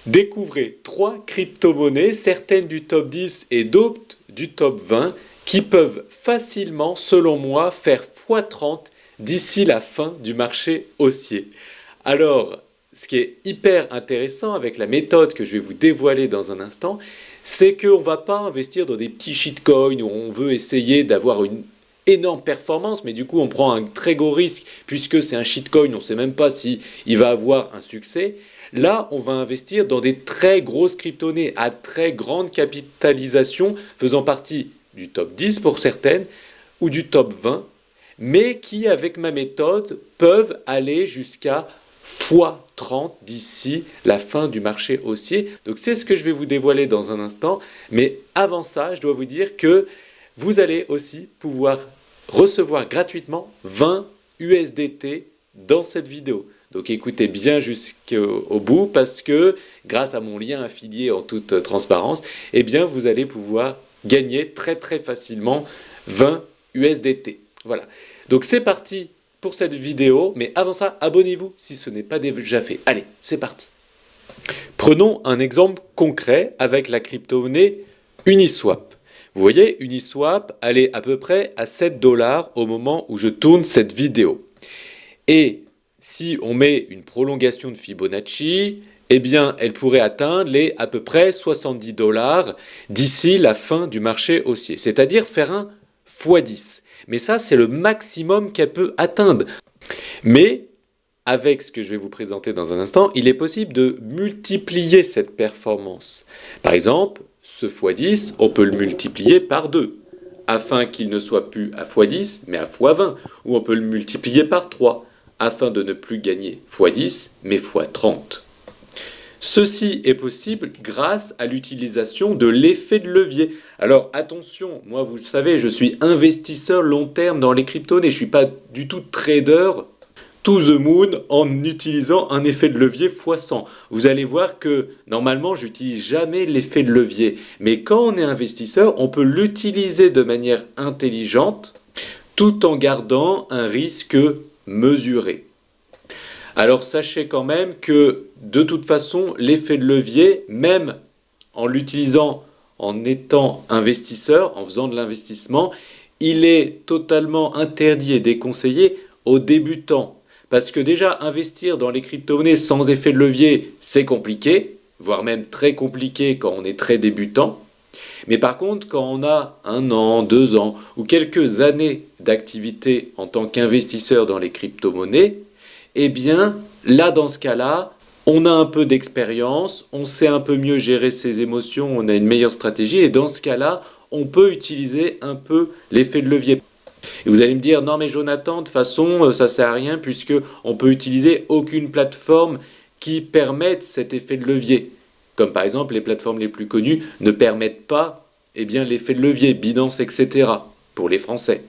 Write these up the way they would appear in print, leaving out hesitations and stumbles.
Découvrez 3 crypto-monnaies, certaines du top 10 et d'autres du top 20, qui peuvent facilement, selon moi, faire x30 d'ici la fin du marché haussier. Alors, ce qui est hyper intéressant avec la méthode que je vais vous dévoiler dans un instant, c'est qu'on ne va pas investir dans des petits shitcoins où on veut essayer d'avoir une énorme performance, mais du coup on prend un très gros risque puisque c'est un shitcoin, on ne sait même pas si il va avoir un succès. Là, on va investir dans des très grosses crypto-monnaies à très grande capitalisation, faisant partie du top 10 pour certaines ou du top 20, mais qui, avec ma méthode, peuvent aller jusqu'à x30 d'ici la fin du marché haussier. Donc c'est ce que je vais vous dévoiler dans un instant, mais avant ça, je dois vous dire que vous allez aussi pouvoir recevoir gratuitement 20 USDT dans cette vidéo. Donc écoutez bien jusqu'au bout parce que grâce à mon lien affilié en toute transparence, eh bien vous allez pouvoir gagner très très facilement 20 USDT. Voilà. Donc c'est parti pour cette vidéo, mais avant ça, abonnez-vous si ce n'est pas déjà fait. Allez, c'est parti. Prenons un exemple concret avec la crypto-monnaie Uniswap. Vous voyez, Uniswap, elle est à peu près à 7 $ au moment où je tourne cette vidéo. Et si on met une prolongation de Fibonacci, eh bien, elle pourrait atteindre les à peu près 70 $ d'ici la fin du marché haussier, c'est-à-dire faire un x10. Mais ça, c'est le maximum qu'elle peut atteindre. Mais avec ce que je vais vous présenter dans un instant, il est possible de multiplier cette performance. Par exemple, ce x10, on peut le multiplier par 2, afin qu'il ne soit plus à x10, mais à x20. Ou on peut le multiplier par 3, afin de ne plus gagner x10, mais x30. Ceci est possible grâce à l'utilisation de l'effet de levier. Alors attention, moi vous le savez, je suis investisseur long terme dans les crypto-monnaies, je ne suis pas du tout trader to the moon en utilisant un effet de levier x100. Vous allez voir que normalement j'utilise jamais l'effet de levier, mais quand on est investisseur, on peut l'utiliser de manière intelligente tout en gardant un risque mesuré. Alors sachez quand même que de toute façon, l'effet de levier, même en l'utilisant en étant investisseur, en faisant de l'investissement, il est totalement interdit et déconseillé aux débutants. Parce que déjà, investir dans les crypto-monnaies sans effet de levier, c'est compliqué, voire même très compliqué quand on est très débutant. Mais par contre, quand on a 1 an, 2 ans ou quelques années d'activité en tant qu'investisseur dans les crypto-monnaies, eh bien, là, dans ce cas-là, on a un peu d'expérience, on sait un peu mieux gérer ses émotions, on a une meilleure stratégie, et dans ce cas-là, on peut utiliser un peu l'effet de levier. Et vous allez me dire, non mais Jonathan, de toute façon, ça ne sert à rien, puisque on peut utiliser aucune plateforme qui permette cet effet de levier. Comme par exemple, les plateformes les plus connues ne permettent pas eh bien, l'effet de levier, Binance, etc., pour les Français.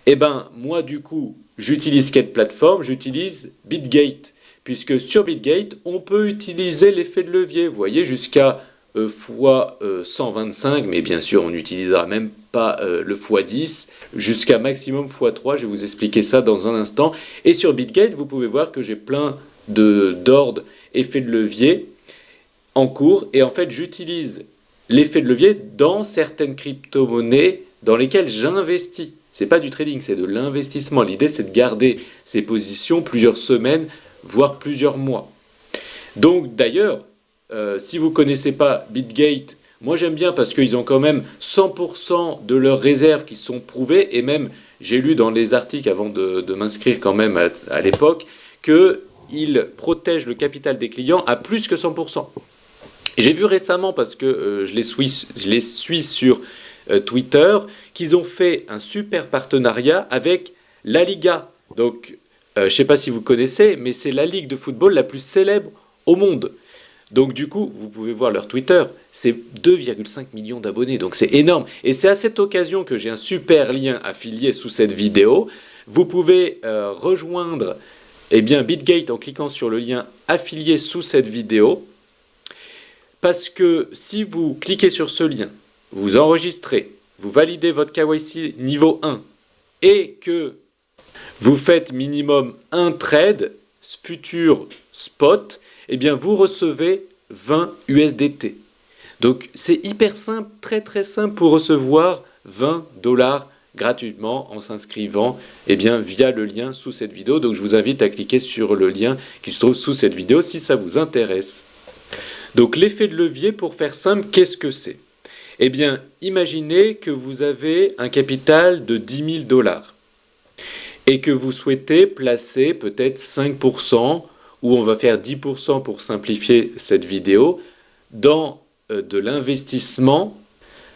Eh bien, moi, du coup, j'utilise quelle plateforme? J'utilise BitGate, puisque sur BitGate, on peut utiliser l'effet de levier, vous voyez, jusqu'à x125, mais bien sûr, on n'utilisera même pas le x10, jusqu'à maximum x3, je vais vous expliquer ça dans un instant. Et sur BitGate, vous pouvez voir que j'ai plein d'ordres effets de levier en cours, et en fait, j'utilise l'effet de levier dans certaines crypto-monnaies dans lesquelles j'investis. C'est pas du trading, c'est de l'investissement. L'idée, c'est de garder ces positions plusieurs semaines, voire plusieurs mois. Donc, d'ailleurs, si vous ne connaissez pas BitGate, moi j'aime bien parce qu'ils ont quand même 100% de leurs réserves qui sont prouvées. Et même, j'ai lu dans les articles avant de m'inscrire quand même à l'époque, qu'ils protègent le capital des clients à plus que 100%. Et j'ai vu récemment, parce que je les suis sur Twitter, qu'ils ont fait un super partenariat avec la Liga. Donc, je ne sais pas si vous connaissez, mais c'est la ligue de football la plus célèbre au monde. Donc du coup, vous pouvez voir leur Twitter, c'est 2,5 millions d'abonnés, donc c'est énorme. Et c'est à cette occasion que j'ai un super lien affilié sous cette vidéo. Vous pouvez rejoindre BitGate en cliquant sur le lien affilié sous cette vidéo. Parce que si vous cliquez sur ce lien, vous enregistrez, vous validez votre KYC niveau 1 et que vous faites minimum un trade futur spot, eh bien vous recevez 20 USDT. Donc c'est hyper simple, très très simple pour recevoir 20 dollars gratuitement en s'inscrivant via le lien sous cette vidéo. Donc je vous invite à cliquer sur le lien qui se trouve sous cette vidéo si ça vous intéresse. Donc l'effet de levier, pour faire simple, qu'est-ce que c'est? Eh bien, imaginez que vous avez un capital de 10 000 dollars et que vous souhaitez placer peut-être 5%, ou on va faire 10% pour simplifier cette vidéo, dans de l'investissement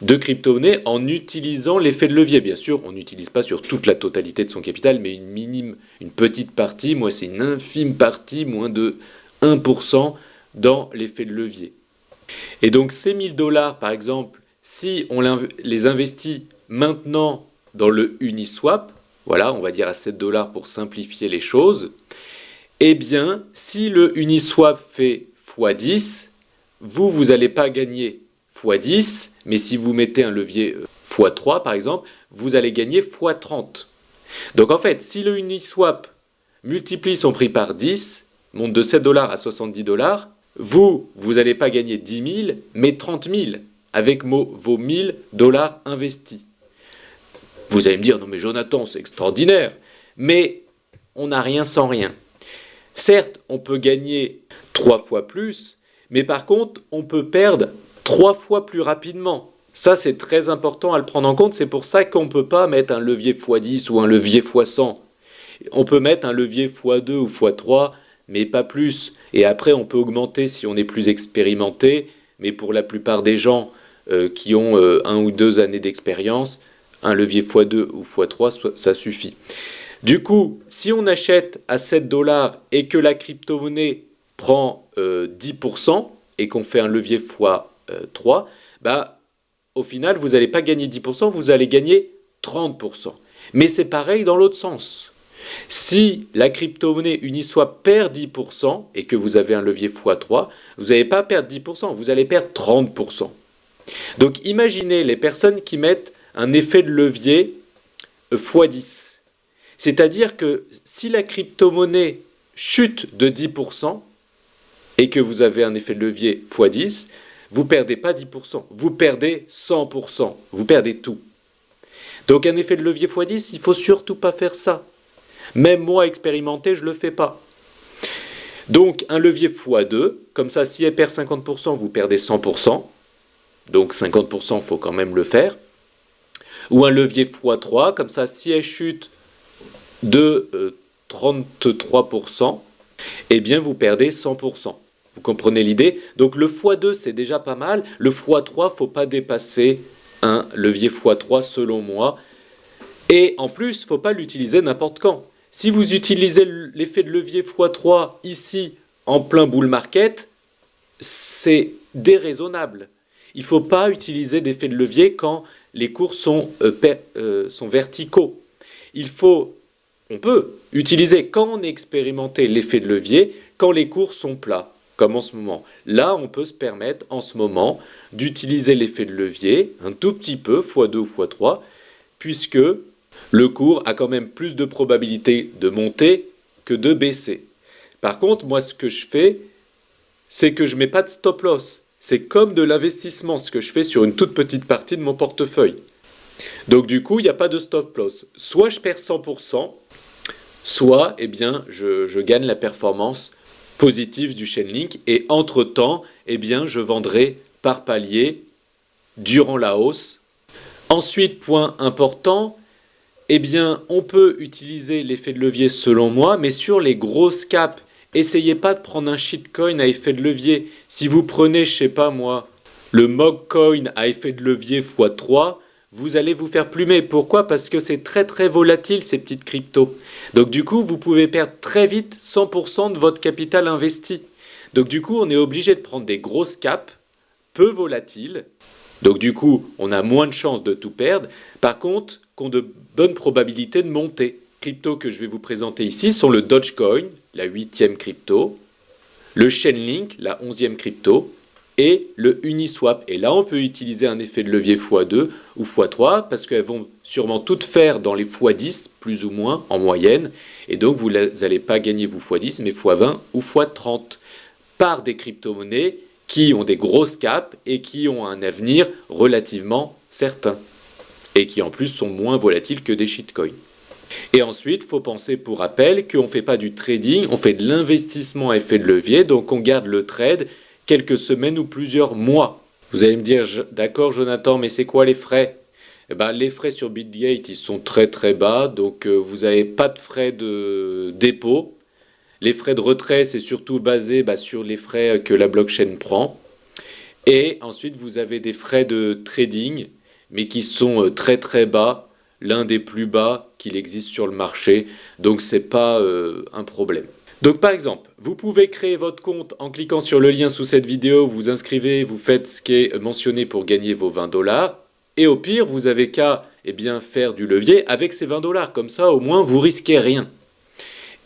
de crypto-monnaie en utilisant l'effet de levier. Bien sûr, on n'utilise pas sur toute la totalité de son capital, mais une petite partie, moi c'est une infime partie, moins de 1% dans l'effet de levier. Et donc ces 1000 dollars, par exemple, si on les investit maintenant dans le Uniswap, voilà, on va dire à 7 dollars pour simplifier les choses, eh bien, si le Uniswap fait x10, vous n'allez pas gagner x10, mais si vous mettez un levier x3 par exemple, vous allez gagner x30. Donc en fait, si le Uniswap multiplie son prix par 10, monte de 7 dollars à 70 dollars, vous n'allez pas gagner 10 000, mais 30 000 avec vos 1000 dollars investis. Vous allez me dire, non mais Jonathan, c'est extraordinaire, mais on n'a rien sans rien. Certes, on peut gagner 3 fois plus, mais par contre, on peut perdre 3 fois plus rapidement. Ça, c'est très important à le prendre en compte. C'est pour ça qu'on ne peut pas mettre un levier x10 ou un levier x100. On peut mettre un levier x2 ou x3, mais pas plus. Et après, on peut augmenter si on est plus expérimenté. Mais pour la plupart des gens qui ont 1 ou 2 années d'expérience, un levier x2 ou x3, ça suffit. Du coup, si on achète à 7 dollars et que la crypto-monnaie prend 10% et qu'on fait un levier x3, au final, vous n'allez pas gagner 10%, vous allez gagner 30%. Mais c'est pareil dans l'autre sens. Si la crypto-monnaie Uniswap perd 10% et que vous avez un levier x3, vous n'allez pas perdre 10%, vous allez perdre 30%. Donc imaginez les personnes qui mettent un effet de levier x10. C'est-à-dire que si la crypto-monnaie chute de 10% et que vous avez un effet de levier x10, vous ne perdez pas 10%, vous perdez 100%, vous perdez tout. Donc un effet de levier x10, il ne faut surtout pas faire ça. Même moi, expérimenté, je ne le fais pas. Donc un levier x2, comme ça, si elle perd 50%, vous perdez 100%. Donc 50%, il faut quand même le faire. Ou un levier x3, comme ça, si elle chute de 33%, eh bien vous perdez 100%. Vous comprenez l'idée? Donc le x2 c'est déjà pas mal, le x3 il ne faut pas dépasser un levier x3 selon moi. Et en plus, il ne faut pas l'utiliser n'importe quand. Si vous utilisez l'effet de levier x3 ici en plein bull market, c'est déraisonnable. Il ne faut pas utiliser d'effet de levier quand les cours sont verticaux. On peut utiliser quand on est expérimenté l'effet de levier quand les cours sont plats, comme en ce moment. Là, on peut se permettre en ce moment d'utiliser l'effet de levier un tout petit peu, x2 ou x3, puisque le cours a quand même plus de probabilité de monter que de baisser. Par contre, moi, ce que je fais, c'est que je ne mets pas de stop loss. C'est comme de l'investissement, ce que je fais sur une toute petite partie de mon portefeuille. Donc du coup, il n'y a pas de stop loss. Soit je perds 100%, soit je gagne la performance positive du Chainlink. Et entre-temps, je vendrai par palier durant la hausse. Ensuite, point important, on peut utiliser l'effet de levier selon moi, mais sur les grosses caps. Essayez pas de prendre un shitcoin à effet de levier. Si vous prenez, je sais pas moi, le Mogcoin à effet de levier x3, vous allez vous faire plumer. Pourquoi? Parce que c'est très très volatile ces petites cryptos. Donc du coup, vous pouvez perdre très vite 100% de votre capital investi. Donc du coup, on est obligé de prendre des grosses caps, peu volatiles. Donc du coup, on a moins de chances de tout perdre. Par contre, qui ont de bonnes probabilités de monter. Cryptos que je vais vous présenter ici sont le Dogecoin, la 8e crypto, le Chainlink, la 11e crypto, et le Uniswap. Et là, on peut utiliser un effet de levier x2 ou x3 parce qu'elles vont sûrement toutes faire dans les x10, plus ou moins, en moyenne. Et donc, vous n'allez pas gagner vous x10, mais x20 ou x30 par des crypto-monnaies qui ont des grosses capes et qui ont un avenir relativement certain. Et qui en plus sont moins volatiles que des shitcoins. Et ensuite, il faut penser pour rappel qu'on ne fait pas du trading, on fait de l'investissement à effet de levier, donc on garde le trade quelques semaines ou plusieurs mois. Vous allez me dire, d'accord Jonathan, mais c'est quoi les frais? Eh ben, les frais sur Bitgate, ils sont très très bas, donc vous n'avez pas de frais de dépôt. Les frais de retrait, c'est surtout basé sur les frais que la blockchain prend. Et ensuite, vous avez des frais de trading, mais qui sont très très bas, l'un des plus bas qu'il existe sur le marché, donc c'est pas un problème. Donc par exemple, vous pouvez créer votre compte en cliquant sur le lien sous cette vidéo, vous inscrivez, vous faites ce qui est mentionné pour gagner vos 20 $, et au pire, vous avez qu'à faire du levier avec ces 20 $, comme ça au moins vous risquez rien.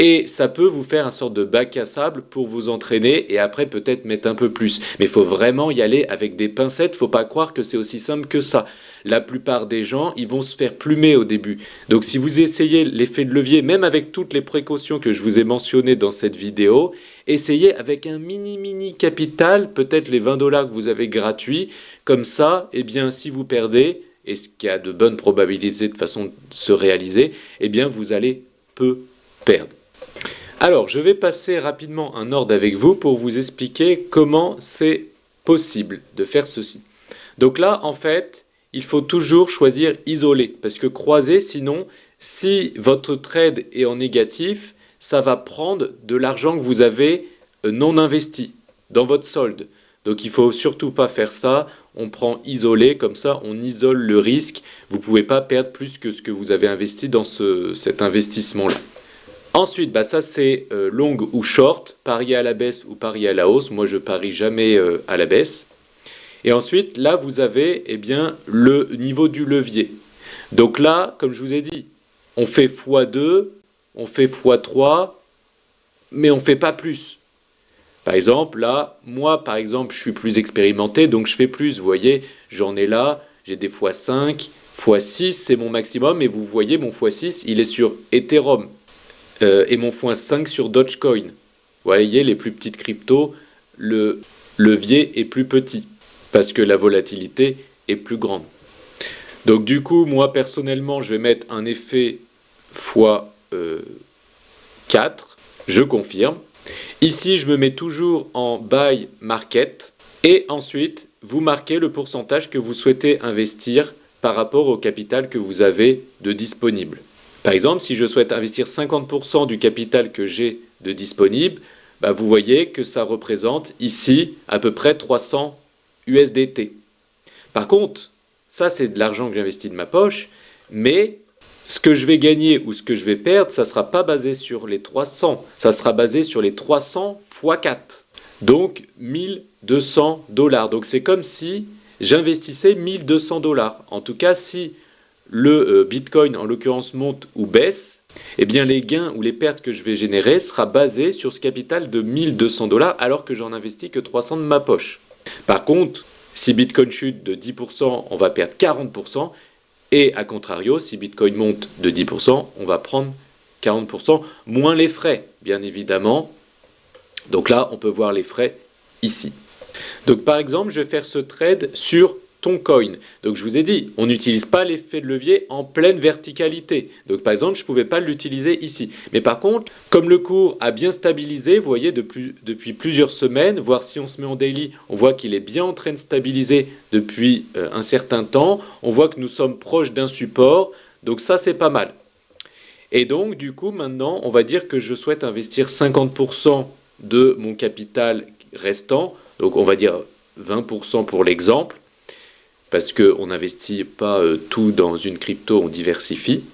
Et ça peut vous faire un sorte de bac à sable pour vous entraîner et après peut-être mettre un peu plus. Mais il faut vraiment y aller avec des pincettes, faut pas croire que c'est aussi simple que ça. La plupart des gens, ils vont se faire plumer au début. Donc si vous essayez l'effet de levier, même avec toutes les précautions que je vous ai mentionnées dans cette vidéo, essayez avec un mini capital, peut-être les 20 $ que vous avez gratuits. Comme ça, si vous perdez, et ce qui a de bonnes probabilités de façon se réaliser, vous allez peu perdre. Alors, je vais passer rapidement un ordre avec vous pour vous expliquer comment c'est possible de faire ceci. Donc là, en fait, il faut toujours choisir isolé, parce que croiser, sinon, si votre trade est en négatif, ça va prendre de l'argent que vous avez non investi dans votre solde. Donc il ne faut surtout pas faire ça, on prend isolé, comme ça on isole le risque, vous ne pouvez pas perdre plus que ce que vous avez investi dans cet investissement-là. Ensuite, ça c'est long ou short, parier à la baisse ou parier à la hausse. Moi je parie jamais à la baisse. Et ensuite, là vous avez le niveau du levier. Donc là, comme je vous ai dit, on fait x2, on fait x3, mais on ne fait pas plus. Par exemple, là, moi par exemple, je suis plus expérimenté, donc je fais plus. Vous voyez, j'en ai là, j'ai des x5, x6 c'est mon maximum, et vous voyez mon x6 il est sur Ethereum. Et mon x5 sur Dogecoin. Vous voyez, les plus petites cryptos, le levier est plus petit parce que la volatilité est plus grande. Donc du coup, moi personnellement, je vais mettre un effet x4, je confirme. Ici, je me mets toujours en buy market et ensuite, vous marquez le pourcentage que vous souhaitez investir par rapport au capital que vous avez de disponible. Par exemple, si je souhaite investir 50% du capital que j'ai de disponible, vous voyez que ça représente ici à peu près 300 USDT. Par contre, ça c'est de l'argent que j'investis de ma poche, mais ce que je vais gagner ou ce que je vais perdre, ça ne sera pas basé sur les 300, ça sera basé sur les 300 x 4. Donc 1200 $. Donc c'est comme si j'investissais 1200 $. En tout cas, si le Bitcoin en l'occurrence monte ou baisse, les gains ou les pertes que je vais générer sera basé sur ce capital de 1200 $ alors que j'en investis que 300 de ma poche. Par contre, si Bitcoin chute de 10%, on va perdre 40%, et à contrario, si Bitcoin monte de 10%, on va prendre 40% moins les frais, bien évidemment. Donc là, on peut voir les frais ici. Donc par exemple, je vais faire ce trade sur Toncoin. Donc je vous ai dit, on n'utilise pas l'effet de levier en pleine verticalité. Donc par exemple, je ne pouvais pas l'utiliser ici. Mais par contre, comme le cours a bien stabilisé, vous voyez, depuis plusieurs semaines, voire si on se met en daily, on voit qu'il est bien en train de stabiliser depuis un certain temps. On voit que nous sommes proches d'un support. Donc ça, c'est pas mal. Et donc, du coup, maintenant, on va dire que je souhaite investir 50% de mon capital restant. Donc on va dire 20% pour l'exemple. Parce qu'on n'investit pas tout dans une crypto, on diversifie,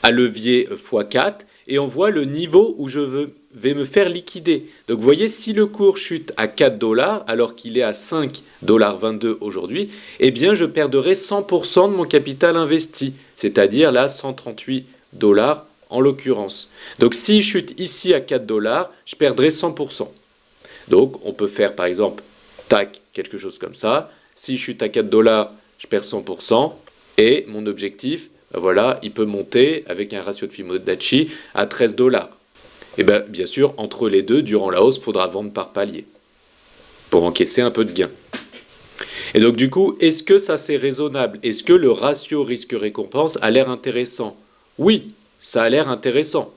à levier x4, et on voit le niveau où je vais me faire liquider. Donc vous voyez, si le cours chute à 4 $, alors qu'il est à 5,22 $ aujourd'hui, je perdrai 100% de mon capital investi, c'est-à-dire là 138 $ en l'occurrence. Donc s'il chute ici à 4 $, je perdrai 100%. Donc on peut faire par exemple, tac, quelque chose comme ça. Si je chute à 4 $, je perds 100%. Et mon objectif, il peut monter avec un ratio de Fibonacci à 13 $. Et bien sûr, entre les deux, durant la hausse, il faudra vendre par palier. pour encaisser un peu de gain. Et donc du coup, est-ce que ça c'est raisonnable? Est-ce que le ratio risque-récompense a l'air intéressant? Oui, ça a l'air intéressant.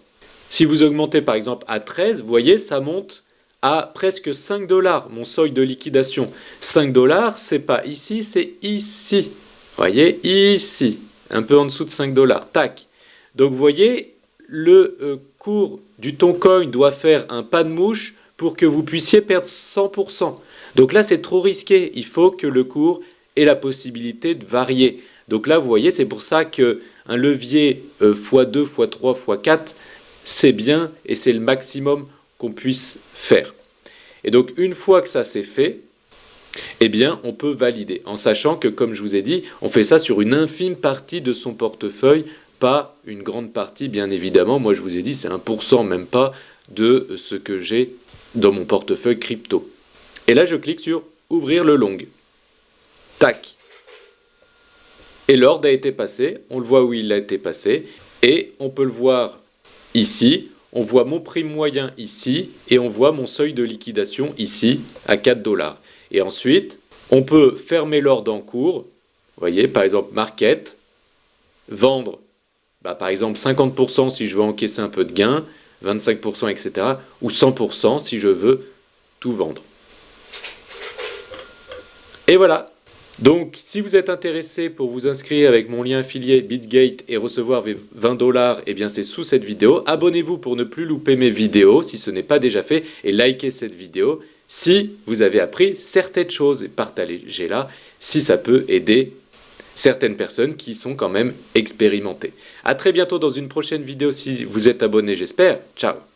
Si vous augmentez par exemple à 13, vous voyez, ça monte à presque 5 $, mon seuil de liquidation. 5 $, c'est pas ici, c'est ici. Vous voyez, ici, un peu en dessous de 5 $. Tac. Donc vous voyez, le cours du Toncoin doit faire un pas de mouche pour que vous puissiez perdre 100%. Donc là, c'est trop risqué. Il faut que le cours ait la possibilité de varier. Donc là, vous voyez, c'est pour ça qu'un levier x2, x3, x4, c'est bien et c'est le maximum qu'on puisse faire. Et donc, une fois que ça c'est fait, eh bien, on peut valider. En sachant que, comme je vous ai dit, on fait ça sur une infime partie de son portefeuille, pas une grande partie, bien évidemment. Moi, je vous ai dit, c'est 1%, même pas, de ce que j'ai dans mon portefeuille crypto. Et là, je clique sur « Ouvrir le long ». Tac. Et l'ordre a été passé. On le voit où il a été passé. Et on peut le voir ici. On voit mon prix moyen ici. Et on voit mon seuil de liquidation ici à 4 $. Et ensuite, on peut fermer l'ordre en cours. Vous voyez, par exemple, market. Vendre, par exemple, 50% si je veux encaisser un peu de gain. 25%, etc. Ou 100% si je veux tout vendre. Et voilà. Donc, si vous êtes intéressé pour vous inscrire avec mon lien affilié BitGate et recevoir 20 $, eh bien c'est sous cette vidéo. Abonnez-vous pour ne plus louper mes vidéos si ce n'est pas déjà fait et likez cette vidéo si vous avez appris certaines choses et partagez-la si ça peut aider certaines personnes qui sont quand même expérimentées. A très bientôt dans une prochaine vidéo si vous êtes abonné, j'espère. Ciao.